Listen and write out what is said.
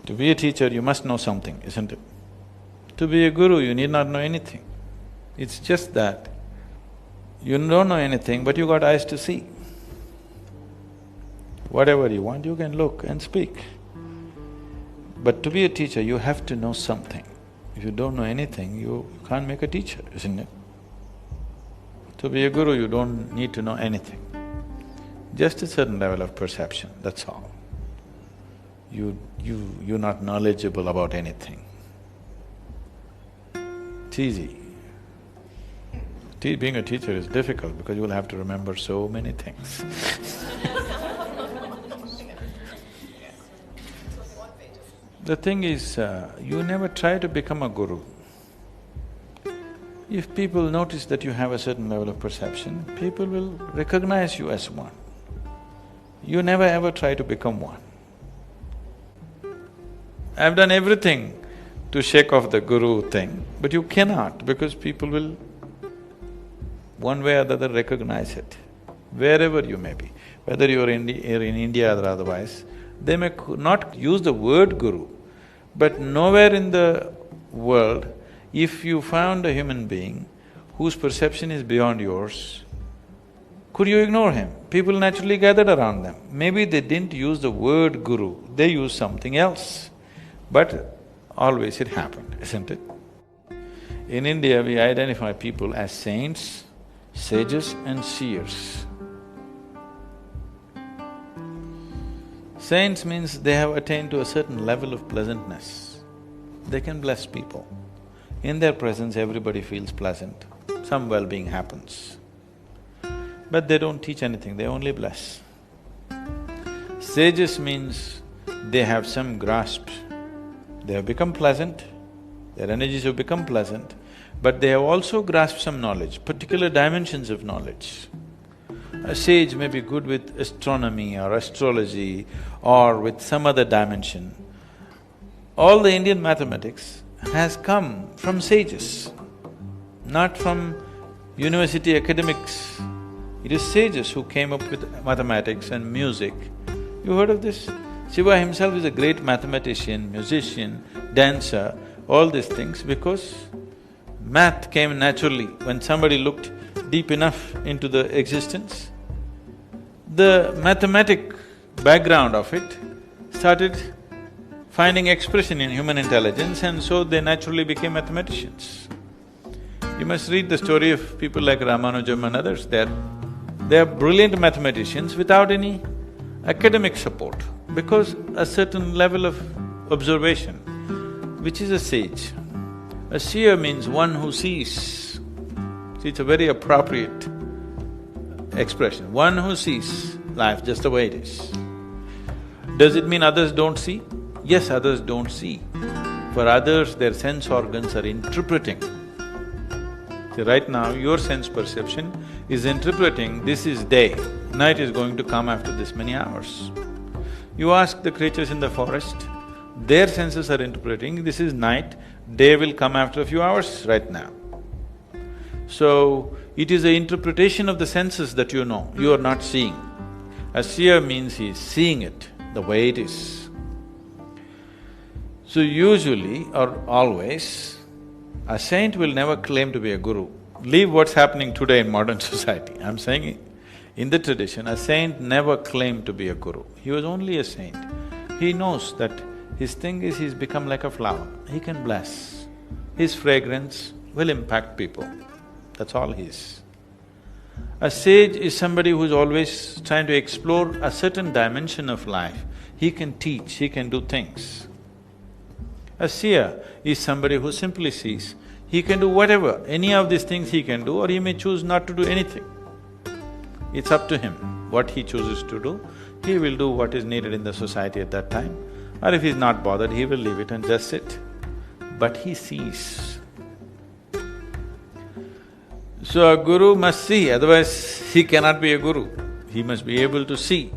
To be a teacher, you must know something, isn't it? To be a guru, you need not know anything. It's just that you don't know anything, but you got eyes to see. Whatever you want, you can look and speak. But to be a teacher, you have to know something. If you don't know anything, you can't make a teacher, isn't it? To be a guru, you don't need to know anything. Just a certain level of perception, that's all. You're not knowledgeable about anything. It's easy. Being a teacher is difficult because you'll have to remember so many things. The thing is, you never try to become a guru. If people notice that you have a certain level of perception, people will recognize you as one. You never ever try to become one. I've done everything to shake off the guru thing, but you cannot because people will one way or the other recognize it, wherever you may be. Whether you're in India or otherwise, they may not use the word guru, but nowhere in the world, if you found a human being whose perception is beyond yours, could you ignore him? People naturally gathered around them. Maybe they didn't use the word guru, they used something else. But always it happened, isn't it? In India, we identify people as saints, sages and seers. Saints means they have attained to a certain level of pleasantness. They can bless people. In their presence, everybody feels pleasant, some well-being happens. But they don't teach anything, they only bless. Sages means they have some grasp. They have become pleasant, their energies have become pleasant, but they have also grasped some knowledge, particular dimensions of knowledge. A sage may be good with astronomy or astrology or with some other dimension. All the Indian mathematics has come from sages, not from university academics. It is sages who came up with mathematics and music. You heard of this? Shiva himself is a great mathematician, musician, dancer, all these things because math came naturally when somebody looked deep enough into the existence. The mathematic background of it started finding expression in human intelligence and so they naturally became mathematicians. You must read the story of people like Ramanujam and others, they are brilliant mathematicians without any academic support because a certain level of observation, which is a sage. A seer means one who sees. See, it's a very appropriate expression, one who sees life just the way it is. Does it mean others don't see? Yes, others don't see. For others, their sense organs are interpreting. See, right now, your sense perception is interpreting this is day, night is going to come after this many hours. You ask the creatures in the forest, their senses are interpreting this is night, day will come after a few hours right now. So, it is the interpretation of the senses that you know, you are not seeing. A seer means he is seeing it the way it is. So usually or always, a saint will never claim to be a guru. Leave what's happening today in modern society. I'm saying in the tradition, a saint never claimed to be a guru. He was only a saint. He knows that his thing is he's become like a flower, he can bless. His fragrance will impact people, that's all he is. A sage is somebody who's always trying to explore a certain dimension of life. He can teach, he can do things. A seer is somebody who simply sees. He can do whatever, any of these things he can do or he may choose not to do anything. It's up to him what he chooses to do. He will do what is needed in the society at that time, or if he's not bothered, he will leave it and just sit. But he sees. So a guru must see, otherwise he cannot be a guru. He must be able to see.